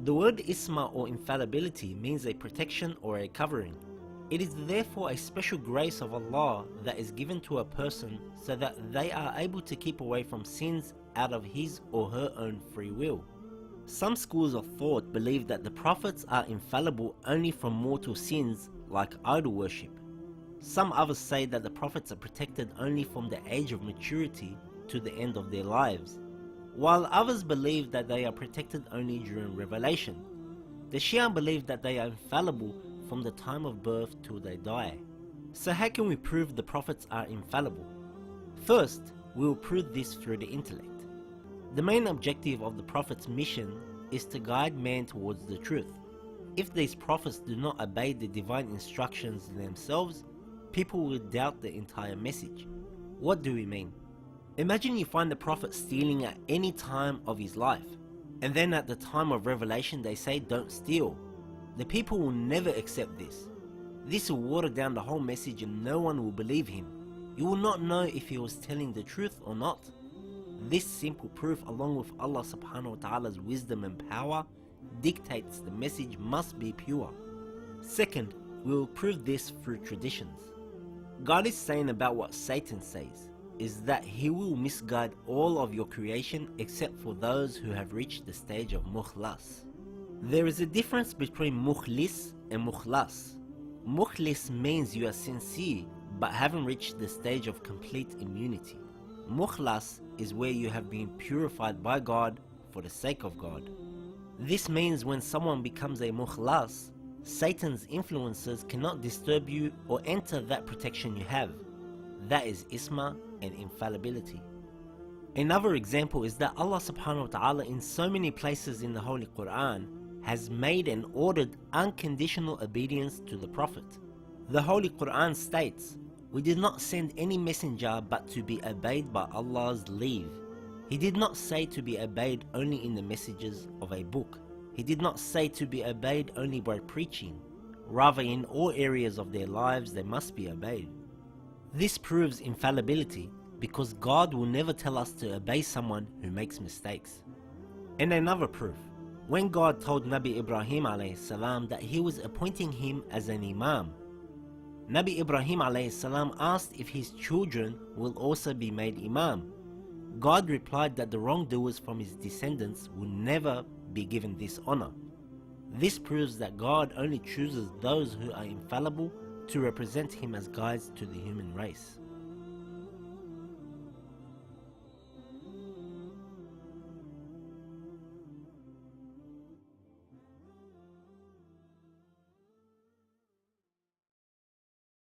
The word Ismah or infallibility means a protection or a covering. It is therefore a special grace of Allah that is given to a person so that they are able to keep away from sins out of his or her own free will. Some schools of thought believe that the prophets are infallible only from mortal sins like idol worship. Some others say that the prophets are protected only from the age of maturity to the end of their lives, while others believe that they are protected only during revelation. The Shia believe that they are infallible from the time of birth till they die. So how can we prove the prophets are infallible? First, we will prove this through the intellect. The main objective of the prophet's mission is to guide man towards the truth. If these prophets do not obey the divine instructions themselves, people will doubt the entire message. What do we mean? Imagine you find the prophet stealing at any time of his life, and then at the time of revelation they say don't steal. The people will never accept this. This will water down the whole message and no one will believe him. You will not know if he was telling the truth or not. This simple proof, along with Allah subhanahu wa ta'ala's wisdom and power, dictates the message must be pure. Second, we will prove this through traditions. God is saying about what Satan says, is that he will misguide all of your creation except for those who have reached the stage of Mukhlas. There is a difference between Mukhlis and Mukhlas. Mukhlis means you are sincere but haven't reached the stage of complete immunity. Mukhlas is where you have been purified by God for the sake of God. This means when someone becomes a Mukhlas, Satan's influences cannot disturb you or enter that protection you have. That is Ismah and infallibility. Another example is that Allah subhanahu wa ta'ala in so many places in the Holy Quran has made and ordered unconditional obedience to the Prophet. The Holy Quran states, "We did not send any messenger but to be obeyed by Allah's leave." He did not say to be obeyed only in the messages of a book. He did not say to be obeyed only by preaching. Rather, in all areas of their lives they must be obeyed. This proves infallibility because God will never tell us to obey someone who makes mistakes. And another proof, when God told Nabi Ibrahim alayhi salam that he was appointing him as an imam, Nabi Ibrahim alayhi salam asked if his children will also be made imam. God replied that the wrongdoers from his descendants will never be given this honor. This proves that God only chooses those who are infallible to represent him as guides to the human race.